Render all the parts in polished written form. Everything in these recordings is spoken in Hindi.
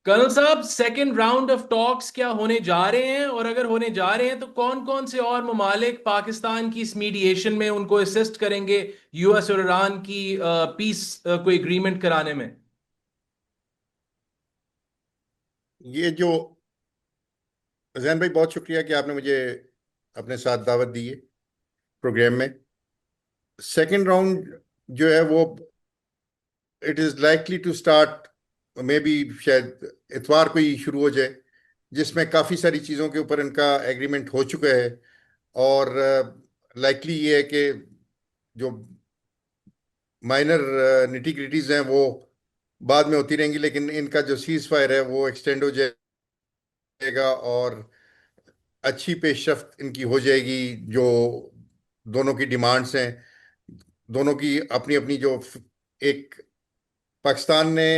कर्नल साहब, सेकेंड राउंड ऑफ टॉक्स क्या होने जा रहे हैं? और अगर होने जा रहे हैं तो कौन कौन से और ममालिक पाकिस्तान की इस मीडिएशन में उनको असिस्ट करेंगे यूएस और ईरान की पीस कोई एग्रीमेंट कराने में? ये जो जैन भाई, बहुत शुक्रिया कि आपने मुझे अपने साथ दावत दी है प्रोग्राम में। सेकंड राउंड जो है वो it is likely to start, maybe शायद इतवार को ही शुरू हो जाए, जिसमें काफ़ी सारी चीज़ों के ऊपर इनका एग्रीमेंट हो चुका है। और लाइकली ये है कि जो माइनर निटी ग्रिटीज हैं वो बाद में होती रहेंगी, लेकिन इनका जो सीज फायर है वो एक्सटेंड हो जाएगा और अच्छी पेशरफ्त इनकी हो जाएगी। जो दोनों की डिमांड्स हैं, दोनों की अपनी अपनी जो एक पाकिस्तान ने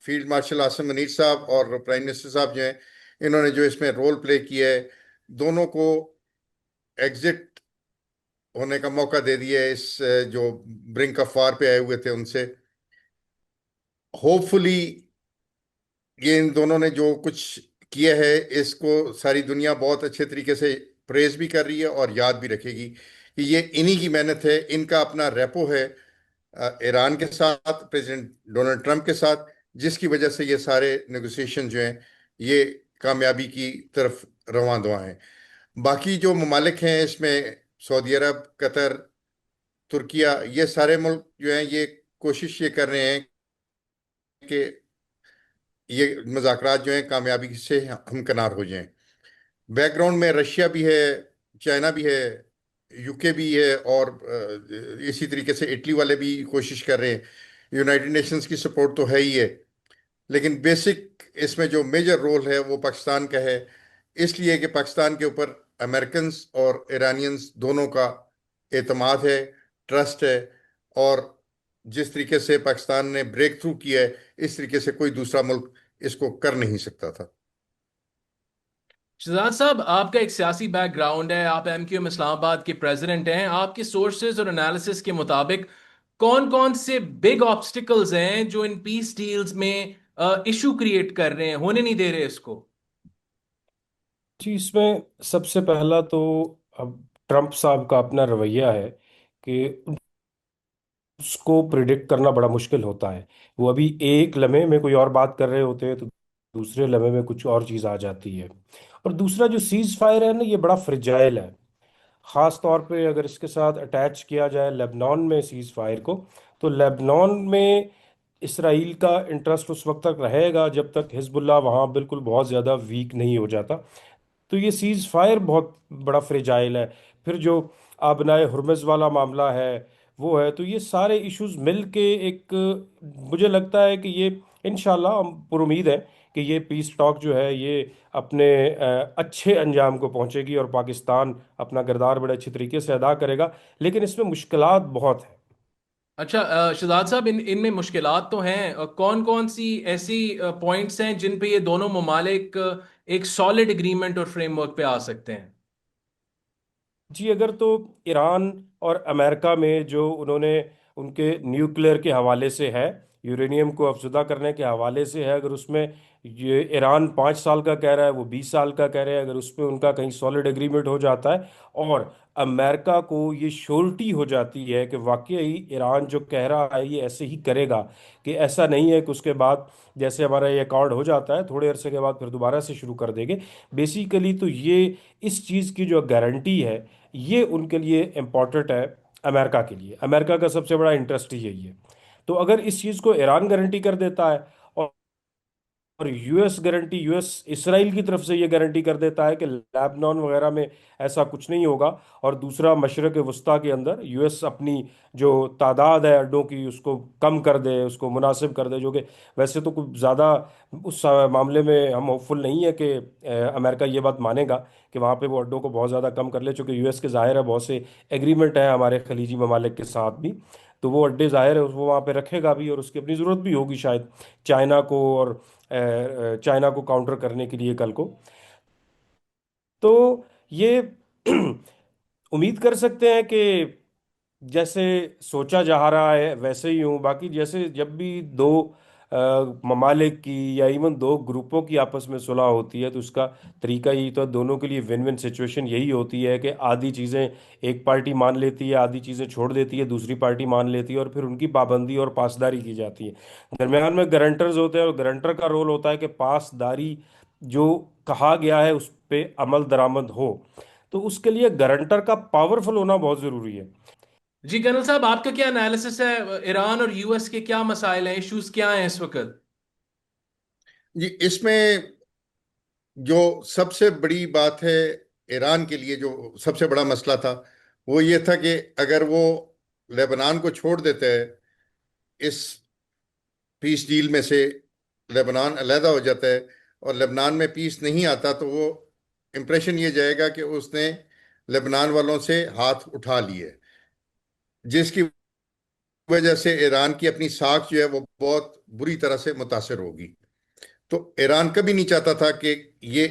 फील्ड मार्शल आसिम मुनीर साहब और प्राइम मिनिस्टर साहब जो हैं, इन्होंने जो इसमें रोल प्ले किया है, दोनों को एग्जिट होने का मौका दे दिया है इस जो ब्रिंक ऑफ वार पे आए हुए थे उनसे। होपफुली ये इन दोनों ने जो कुछ किया है इसको सारी दुनिया बहुत अच्छे तरीके से प्रेज भी कर रही है और याद भी रखेगी कि ये इन्हीं की मेहनत है, इनका अपना रेपो है ईरान के साथ, प्रेसिडेंट डोनाल्ड ट्रंप के साथ, जिसकी वजह से ये सारे नेगोशिएशन जो हैं ये कामयाबी की तरफ रवां दवा हैं। बाकी जो ममालिक हैं इसमें सऊदी अरब, कतर, तुर्किया, ये सारे मुल्क जो हैं ये कोशिश ये कर रहे हैं कि ये मुज़ाकरात जो हैं कामयाबी से हमकनार हो जाएं। बैकग्राउंड में रशिया भी है, चाइना भी है, यूके भी है, और इसी तरीके से इटली वाले भी कोशिश कर रहे हैं। यूनाइटेड नेशंस की सपोर्ट तो है ही है, लेकिन बेसिक इसमें जो मेजर रोल है वो पाकिस्तान का है। इसलिए कि पाकिस्तान के ऊपर अमेरिकन्स और ईरानियंस दोनों का एतमाद है, ट्रस्ट है, और जिस तरीके से पाकिस्तान ने ब्रेक थ्रू किया है इस तरीके से कोई दूसरा मुल्क इसको कर नहीं सकता था। शहजाद साहब, आपका एक सियासी बैकग्राउंड है, आप एमक्यूएम इस्लामाबाद के प्रेसिडेंट हैं। आपके सोर्सेज और एनालिसिस के मुताबिक कौन कौन से बिग ऑब्स्टिकल्स हैं जो इन पीस डील्स में इशू क्रिएट कर रहे हैं, होने नहीं दे रहे इसको? जी, इसमें सबसे पहला तो अब ट्रंप साहब का अपना रवैया है कि उसको प्रिडिक्ट करना बड़ा मुश्किल होता है। वो अभी एक लम्हे में कोई और बात कर रहे होते हैं तो दूसरे लम्हे में कुछ और चीज़ आ जाती है। और दूसरा जो सीज फायर है ना, ये बड़ा फ्रिजाइल है। ख़ास तौर पे अगर इसके साथ अटैच किया जाए लेबनान में सीज फायर को, तो लेबनान में इसराइल का इंटरेस्ट उस वक्त तक रहेगा जब तक हिजबुल्लाह वहाँ बिल्कुल बहुत ज़्यादा वीक नहीं हो जाता। तो ये सीज फायर बहुत बड़ा फ्रेजाइल है। फिर जो आबनाए हुर्मुज़ वाला मामला है वो है। तो ये सारे इश्यूज मिल के एक, मुझे लगता है कि ये इंशाल्लाह हम पुरुमीद है कि ये पीस टॉक जो है ये अपने अच्छे अंजाम को पहुंचेगी और पाकिस्तान अपना किरदार बड़े अच्छे तरीके से अदा करेगा। लेकिन इसमें मुश्किलात बहुत हैं। अच्छा, शहजाद साहब, इनमें मुश्किलात तो हैं। कौन कौन सी ऐसी पॉइंट्स हैं जिन पे ये दोनों ममालिक एक सॉलिड एग्रीमेंट और फ्रेमवर्क पे आ सकते हैं? जी, अगर तो ईरान और अमेरिका में जो उन्होंने उनके न्यूक्लियर के हवाले से है, यूरेनियम को अफजुदा करने के हवाले से है, अगर उसमें ये ईरान 5 साल का कह रहा है, वो 20 साल का कह रहे हैं, अगर उसमें उनका कहीं सॉलिड एग्रीमेंट हो जाता है और अमेरिका को ये श्योरिटी हो जाती है कि वाकई ईरान जो कह रहा है ये ऐसे ही करेगा, कि ऐसा नहीं है कि उसके बाद जैसे हमारा ये अकॉर्ड हो जाता है थोड़े अरसे के बाद फिर दोबारा से शुरू कर देंगे। बेसिकली तो ये इस चीज़ की जो गारंटी है ये उनके लिए इम्पॉर्टेंट है। अमेरिका के लिए अमेरिका का सबसे बड़ा इंटरेस्ट ही यही है। तो अगर इस चीज़ को ईरान गारंटी कर देता है और यूएस गारंटी, यूएस इसराइल की तरफ से ये गारंटी कर देता है कि लेबनान वगैरह में ऐसा कुछ नहीं होगा, और दूसरा मशरक़ वस्ता के अंदर यूएस अपनी जो तादाद है अड्डों की उसको कम कर दे, उसको मुनासिब कर दे, जो कि वैसे तो कुछ ज़्यादा उस मामले में हम होपफुल नहीं है कि अमेरिका ये बात मानेगा कि वहाँ पे वो अड्डों को बहुत ज़्यादा कम कर ले, चूँकि यूएस के ज़ाहिर है बहुत से एग्रीमेंट है हमारे खलीजी ममालिक के साथ भी। तो वो अड्डे ज़ाहिर है वो वहाँ पे रखेगा भी, और उसकी अपनी ज़रूरत भी होगी शायद चाइना को, और चाइना को काउंटर करने के लिए कल को। तो ये उम्मीद कर सकते हैं कि जैसे सोचा जा रहा है वैसे ही हूँ। बाकी जैसे जब भी दो ममालिक की या इवन दो ग्रुपों की आपस में सुलह होती है, तो उसका तरीका यही तो दोनों के लिए विन विन सिचुएशन यही होती है कि आधी चीज़ें एक पार्टी मान लेती है, आधी चीज़ें छोड़ देती है, दूसरी पार्टी मान लेती है, और फिर उनकी पाबंदी और पासदारी की जाती है। दरम्यान में गारंटर्स होते हैं, और गारंटर का रोल होता है कि पासदारी जो कहा गया है उस पे अमल दरामद हो। तो उसके लिए गारंटर का पावरफुल होना बहुत ज़रूरी है। जी कर्नल साहब, आपका क्या एनालिसिस है? ईरान और यूएस के क्या मसाइल हैं, इश्यूज क्या हैं इस वक्त? जी, इसमें जो सबसे बड़ी बात है, ईरान के लिए जो सबसे बड़ा मसला था वो ये था कि अगर वो लेबनान को छोड़ देते हैं इस पीस डील में से, लेबनान अलहदा हो जाता है और लेबनान में पीस नहीं आता, तो वो इम्प्रेशन ये जाएगा कि उसने लेबनान वालों से हाथ उठा लिए, जिसकी वजह से ईरान की अपनी साख जो है वो बहुत बुरी तरह से मुतासर होगी। तो ईरान कभी नहीं चाहता था कि ये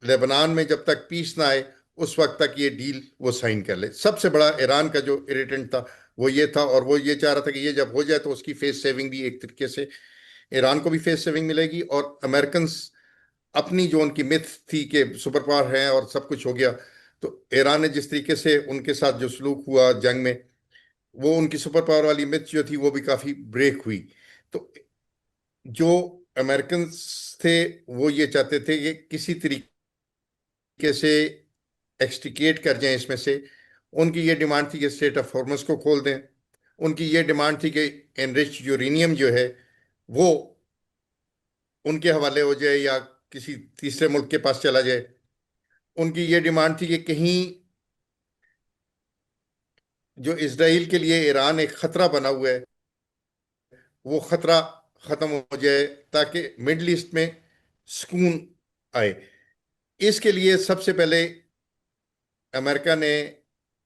लेबनान में जब तक पीस ना आए उस वक्त तक ये डील वो साइन कर ले। सबसे बड़ा ईरान का जो इरिटेंट था वो ये था, और वो ये चाह रहा था कि ये जब हो जाए तो उसकी फेस सेविंग भी एक तरीके से ईरान को भी फेस सेविंग मिलेगी, और अमेरिकन अपनी जो उनकी मिथ थी कि सुपर पावर है और सब कुछ हो गया, तो ईरान ने जिस तरीके से उनके साथ जो सलूक हुआ जंग में, वो उनकी सुपर पावर वाली मिथ जो थी वो भी काफी ब्रेक हुई। तो जो अमेरिकन थे वो ये चाहते थे कि किसी तरीके से एक्सट्रिकेट कर जाएं इसमें से। उनकी ये डिमांड थी कि स्टेट ऑफ हॉर्मस को खोल दें। उनकी ये डिमांड थी कि एनरिच यूरेनियम जो है वो उनके हवाले हो जाए या किसी तीसरे मुल्क के पास चला जाए। उनकी ये डिमांड थी कि कहीं जो इसराइल के लिए ईरान एक खतरा बना हुआ है वो खतरा खत्म हो जाए, ताकि मिडल ईस्ट में सुकून आए। इसके लिए सबसे पहले अमेरिका ने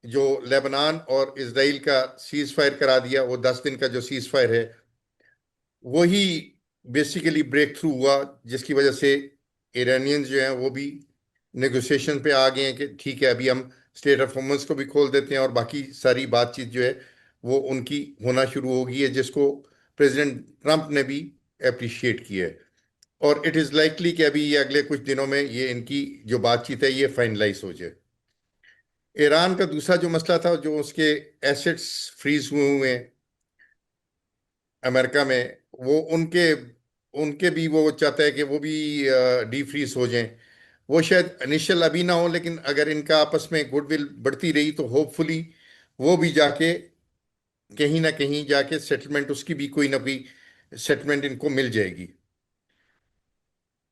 जो लेबनान और इसराइल का सीज फायर करा दिया, वो 10 दिन का जो सीज फायर है वही बेसिकली ब्रेक थ्रू हुआ, जिसकी वजह से ईरानियंस जो हैं वो भी नेगोशिएशन पे आ गए हैं कि ठीक है अभी हम स्टेट ऑफ हॉर्मस को भी खोल देते हैं, और बाकी सारी बातचीत जो है वो उनकी होना शुरू हो गई है, जिसको प्रेसिडेंट ट्रंप ने भी अप्रिशिएट किया है। और इट इज़ लाइकली कि अभी ये अगले कुछ दिनों में ये इनकी जो बातचीत है ये फाइनलाइज हो जाए। ईरान का दूसरा जो मसला था, जो उसके एसेट्स फ्रीज हुए हैं अमेरिका में, वो उनके उनके भी वो चाहता है कि वो भी डी फ्रीज हो जाएं। वो शायद इनिशियल अभी ना हो, लेकिन अगर इनका आपस में गुडविल बढ़ती रही तो होपफुली वो भी जाके कहीं ना कहीं जाके सेटलमेंट, उसकी भी कोई ना कोई सेटलमेंट इनको मिल जाएगी।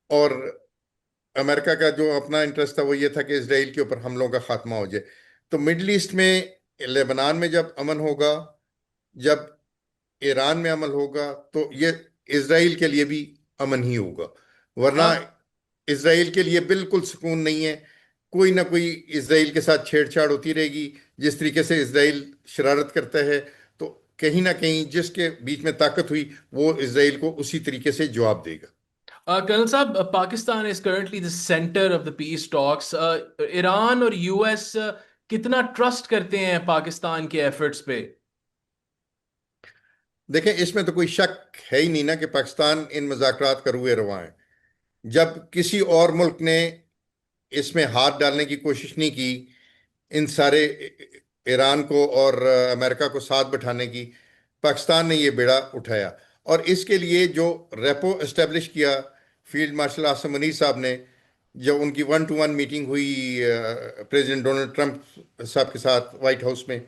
और अमेरिका का जो अपना इंटरेस्ट था वो ये था कि इसराइल के ऊपर हमलों का खात्मा हो जाए। तो मिडल ईस्ट में लेबनान में जब अमन होगा, जब ईरान में अमल होगा, तो ये इसराइल के लिए भी अमन ही होगा। वरना आप इसराइल के लिए बिल्कुल सुकून नहीं है। कोई ना कोई इसराइल के साथ छेड़छाड़ होती रहेगी। जिस तरीके से इसराइल शरारत करता है, तो कहीं ना कहीं जिसके बीच में ताकत हुई वो इसराइल को उसी तरीके से जवाब देगा। कर्नल साहब, Pakistan is currently the centre of the peace talks. Iran और यूएस कितना ट्रस्ट करते हैं पाकिस्तान के एफर्ट्स पे? देखें, इसमें तो कोई शक है ही नहीं ना कि पाकिस्तान इन मुज़ाकरात का रुए रवा है। जब किसी और मुल्क ने इसमें हाथ डालने की कोशिश नहीं की, इन सारे ईरान को और अमेरिका को साथ बिठाने की, पाकिस्तान ने ये बेड़ा उठाया। और इसके लिए जो रेपो एस्टेब्लिश किया फील्ड मार्शल आसिम मुनीर साहब ने, जब उनकी 1-to-1 मीटिंग हुई प्रेसिडेंट डोनाल्ड ट्रंप साहब के साथ व्हाइट हाउस में,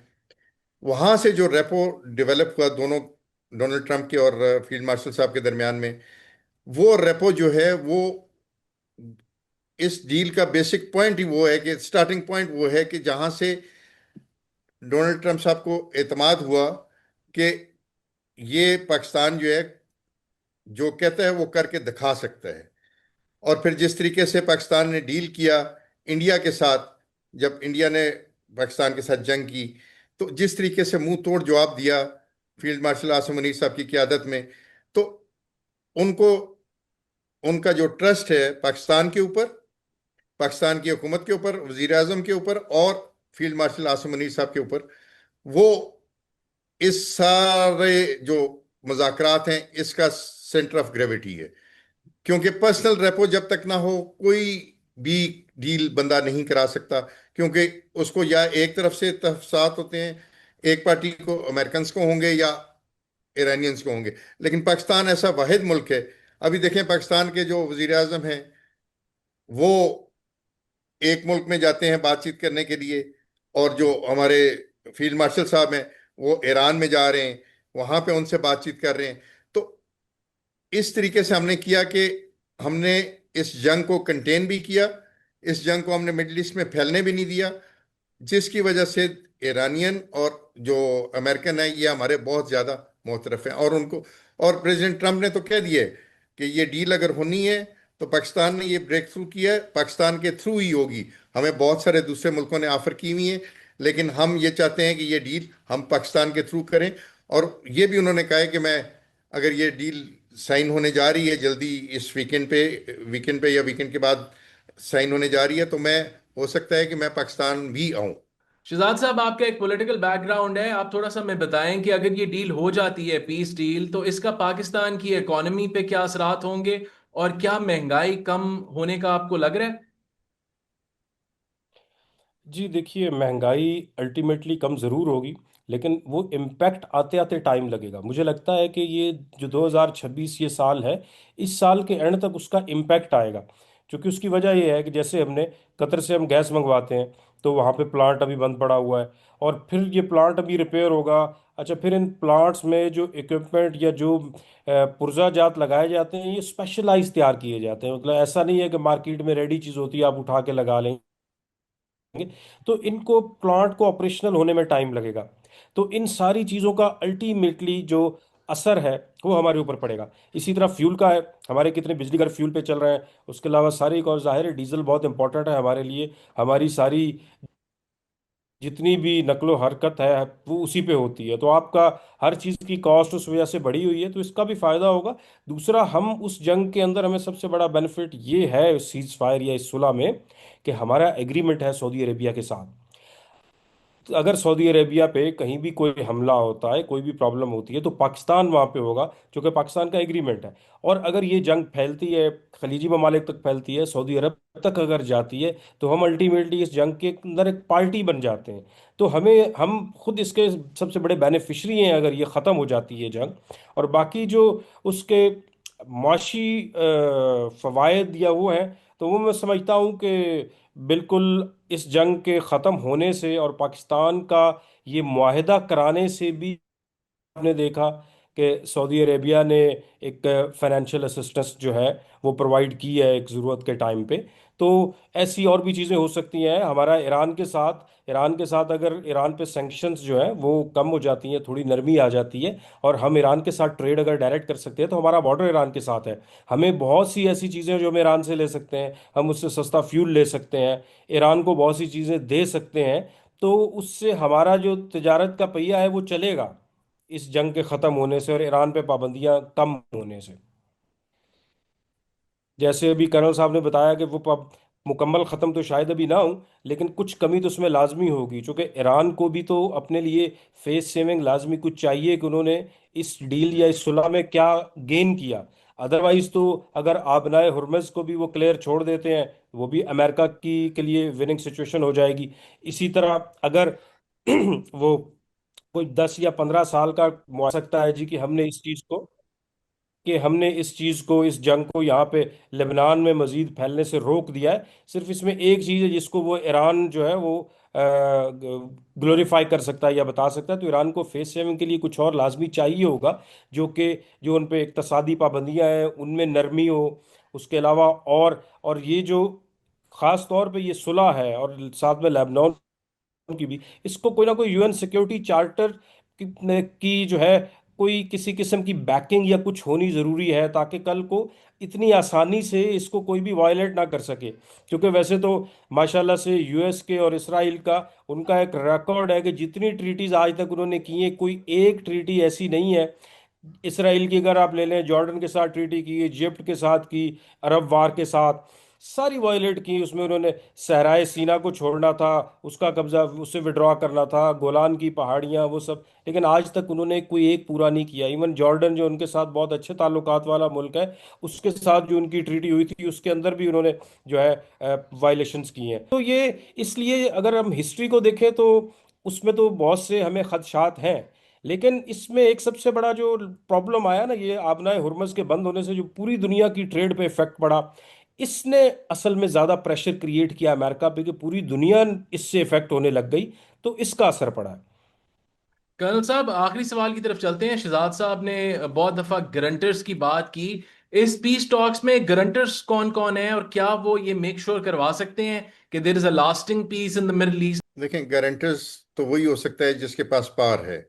वहां से जो रेपो डेवलप हुआ दोनों डोनाल्ड ट्रंप के और फील्ड मार्शल साहब के दरमियान में, वो रेपो जो है वो इस डील का बेसिक पॉइंट ही वो है कि स्टार्टिंग पॉइंट वो है कि जहां से डोनाल्ड ट्रंप साहब को एतमाद हुआ कि ये पाकिस्तान जो है जो कहता है वो करके दिखा सकता है। और फिर जिस तरीके से पाकिस्तान ने डील किया इंडिया के साथ, जब इंडिया ने पाकिस्तान के साथ जंग की, तो जिस तरीके से मुंह तोड़ जवाब दिया फील्ड मार्शल आसिम मुनीर साहब की क़यादत में, तो उनको उनका जो ट्रस्ट है पाकिस्तान के ऊपर, पाकिस्तान की हुकूमत के ऊपर, वजीर आजम के ऊपर और फील्ड मार्शल आसिम मुनीर साहब के ऊपर, वो इस सारे जो मुज़ाकरात हैं इसका सेंटर ऑफ ग्रेविटी है। क्योंकि पर्सनल रेपो जब तक ना हो, कोई भी डील बंदा नहीं करा सकता। क्योंकि उसको या एक तरफ से तफसात होते हैं, एक पार्टी को अमेरिकन को होंगे या ईरानियंस को होंगे। लेकिन पाकिस्तान ऐसा वाहिद मुल्क है। अभी देखें, पाकिस्तान के जो वजीर आजम हैं वो एक मुल्क में जाते हैं बातचीत करने के लिए, और जो हमारे फील्ड मार्शल साहब हैं वो ईरान में जा रहे हैं, वहां पे उनसे बातचीत कर रहे हैं। तो इस तरीके से हमने किया कि हमने इस जंग को कंटेन भी किया, इस जंग को हमने मिडल ईस्ट में फैलने भी नहीं दिया, जिसकी वजह से ईरानियन और जो अमेरिकन है ये हमारे बहुत ज़्यादा मोतरफ हैं। और उनको, और प्रेसिडेंट ट्रंप ने तो कह दिया है कि ये डील अगर होनी है तो पाकिस्तान ने ये ब्रेक थ्रू किया है, पाकिस्तान के थ्रू ही होगी। हमें बहुत सारे दूसरे मुल्कों ने ऑफर की हुई है, लेकिन हम ये चाहते हैं कि ये डील हम पाकिस्तान के थ्रू करें। और ये भी उन्होंने कहा है कि मैं, अगर ये डील साइन होने जा रही है जल्दी, इस वीकेंड पे या वीकेंड के बाद साइन होने जा रही है, तो मैं, हो सकता है कि मैं पाकिस्तान भी आऊं। शहजाद साहब, आपका एक पॉलिटिकल बैकग्राउंड है, आप थोड़ा सा हमें बताएं कि अगर ये डील हो जाती है, पीस डील, तो इसका पाकिस्तान की इकोनॉमी पे क्या असरात होंगे और क्या महंगाई कम होने का आपको लग रहा है? जी देखिए, महंगाई अल्टीमेटली कम ज़रूर होगी, लेकिन वो इम्पैक्ट आते आते टाइम लगेगा। मुझे लगता है कि ये जो 2026 ये साल है, इस साल के एंड तक उसका इम्पैक्ट आएगा। क्योंकि उसकी वजह ये है कि जैसे हमने कतर से हम गैस मंगवाते हैं, तो वहाँ पे प्लांट अभी बंद पड़ा हुआ है, और फिर ये प्लांट अभी रिपेयर होगा। अच्छा, फिर इन प्लांट्स में जो इक्विपमेंट या जो पुर्जा जात लगाए जाते हैं, ये स्पेशलाइज तैयार किए जाते हैं। मतलब ऐसा नहीं है कि मार्केट में रेडी चीज़ होती है आप उठा के लगा लें। तो इनको प्लांट को ऑपरेशनल होने में टाइम लगेगा। तो इन सारी चीज़ों का अल्टीमेटली जो असर है वो हमारे ऊपर पड़ेगा। इसी तरह फ्यूल का है, हमारे कितने बिजली घर फ्यूल पे चल रहे हैं। उसके अलावा सारी, एक और जाहिर है, डीजल बहुत इंपॉर्टेंट है हमारे लिए। हमारी सारी जितनी भी नकलो हरकत है वो उसी पे होती है। तो आपका हर चीज़ की कॉस्ट उस वजह से बढ़ी हुई है, तो इसका भी फायदा होगा। दूसरा, हम उस जंग के अंदर हमें सबसे बड़ा बेनिफिट ये है इस सीज फायर या इस सुलह में, कि हमारा एग्रीमेंट है सऊदी अरेबिया के साथ। तो अगर सऊदी अरेबिया पे कहीं भी कोई हमला होता है, कोई भी प्रॉब्लम होती है, तो पाकिस्तान वहाँ पे होगा, क्योंकि पाकिस्तान का एग्रीमेंट है। और अगर ये जंग फैलती है, खलीजी ममालिक तक फैलती है, सऊदी अरब तक अगर जाती है, तो हम अल्टीमेटली इस जंग के अंदर एक पार्टी बन जाते हैं। तो हम खुद इसके सबसे बड़े बेनिफिशरी हैं अगर ये ख़त्म हो जाती है जंग। और बाकी जो उसके माशी फ़वाइद या वो हैं, तो वो मैं समझता हूँ कि बिल्कुल इस जंग के ख़त्म होने से और पाकिस्तान का ये मुआहदा कराने से भी आपने देखा कि सऊदी अरेबिया ने एक फाइनेंशियल असिस्टेंस जो है वो प्रोवाइड की है एक ज़रूरत के टाइम पे। तो ऐसी और भी चीज़ें हो सकती हैं हमारा ईरान के साथ अगर ईरान पे सैंक्शंस जो है वो कम हो जाती हैं, थोड़ी नरमी आ जाती है, और हम ईरान के साथ ट्रेड अगर डायरेक्ट कर सकते हैं, तो हमारा बॉर्डर ईरान के साथ है। हमें बहुत सी ऐसी चीज़ें हैं जो हम ईरान से ले सकते हैं, हम उससे सस्ता फ्यूल ले सकते हैं, ईरान को बहुत सी चीज़ें दे सकते हैं। तो उससे हमारा जो तजारत का पहिया है वो चलेगा, इस जंग के ख़त्म होने से और ईरान पे पाबंदियां कम होने से। जैसे अभी कर्नल साहब ने बताया कि वो मुकम्मल ख़त्म तो शायद अभी ना हो, लेकिन कुछ कमी तो उसमें लाजमी होगी, क्योंकि ईरान को भी तो अपने लिए फेस सेविंग लाजमी कुछ चाहिए कि उन्होंने इस डील या इस सुलह में क्या गेन किया। अदरवाइज तो अगर आबनाए हुर्मुज़ को भी वो क्लियर छोड़ देते हैं, वो भी अमेरिका की के लिए विनिंग सिचुएशन हो जाएगी। इसी तरह अगर वो कोई 10 या 15 साल का मुआ सकता है जी कि हमने इस चीज़ को, इस जंग को यहाँ पे लेबनान में मजीद फैलने से रोक दिया है। सिर्फ इसमें एक चीज़ है जिसको वो ईरान जो है वो ग्लोरीफाई कर सकता है या बता सकता है, तो ईरान को फेस सेविंग के लिए कुछ और लाजमी चाहिए होगा, जो उन पे इक्तसादी पाबंदियां हैं उनमें नरमी हो। उसके अलावा और ये जो ख़ास तौर पे ये सुलह है, और साथ में लेबनान की भी, इसको कोई ना कोई यूएन सिक्योरिटी चार्टर की जो है कोई किसी किस्म की बैकिंग या कुछ होनी ज़रूरी है, ताकि कल को इतनी आसानी से इसको कोई भी वायलेट ना कर सके। क्योंकि वैसे तो माशाल्लाह से यूएस के और इसराइल का, उनका एक रिकॉर्ड है कि जितनी ट्रीटीज आज तक उन्होंने की है, कोई एक ट्रीटी ऐसी नहीं है। इसराइल की अगर आप ले लें, जॉर्डन के साथ ट्रीटी की, इजिप्ट के साथ की, अरब वार के साथ, सारी वायलेट की। उसमें उन्होंने सहराए सीना को छोड़ना था, उसका कब्जा उससे विड्रॉ करना था, गोलान की पहाड़ियाँ वो सब, लेकिन आज तक उन्होंने कोई एक पूरा नहीं किया। इवन जॉर्डन जो उनके साथ बहुत अच्छे ताल्लुकात वाला मुल्क है, उसके साथ जो उनकी ट्रीटी हुई थी उसके अंदर भी उन्होंने जो है वायलेशंस की हैं। तो ये इसलिए अगर हम हिस्ट्री को देखें तो उसमें तो बहुत से हमें खदशात हैं, लेकिन इसमें एक सबसे बड़ा जो प्रॉब्लम आया ना, ये आबनाए हुर्मुज़ के बंद होने से जो पूरी दुनिया की ट्रेड पे इफेक्ट पड़ा, इसने असल में ज़्यादा प्रेशर क्रिएट किया अमेरिका पे कि पूरी दुनिया इससे इफेक्ट होने लग गई, तो इसका असर पड़ा है। कर्नल साहब, आखिरी सवाल की तरफ चलते हैं। शहजाद साहब ने बहुत दफा गारंटर्स की बात की। इस पीस टॉक्स में गारंटर्स कौन कौन है, और क्या वो ये मेक श्योर करवा सकते हैं कि there is a lasting peace in the Middle East? देखें, गारंटर्स तो वही हो सकता है जिसके पास पावर है।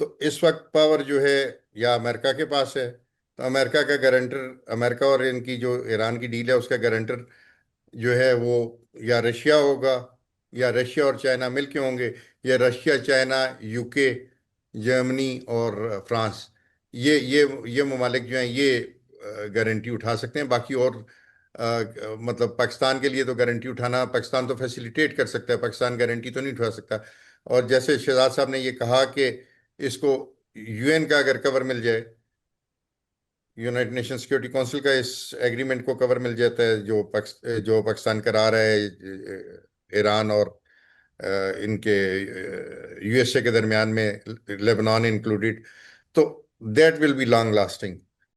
तो इस वक्त पावर जो है या अमेरिका के पास है, तो अमेरिका का गारंटर, अमेरिका और इनकी जो ईरान की डील है उसका गारंटर जो है वो या रशिया होगा, या रशिया और चाइना मिलके होंगे, या रशिया, चाइना, यूके, जर्मनी और फ्रांस, ये ममालिक जो हैं ये गारंटी उठा सकते हैं। बाकी और मतलब पाकिस्तान के लिए तो गारंटी उठाना, पाकिस्तान तो फैसिलिटेट कर सकता है, पाकिस्तान गारंटी तो नहीं उठा सकता। और जैसे शहजाद साहब ने ये कहा कि इसको यूएन का अगर कवर मिल जाए, यूनाइटेड नेशन सिक्योरिटी काउंसिल का इस एग्रीमेंट को कवर मिल जाता है जो पाकिस्तान करा रहा है ईरान और इनके यूएसए के दरमियान में, लेबनान इंक्लूडेड, तो that will be long lasting.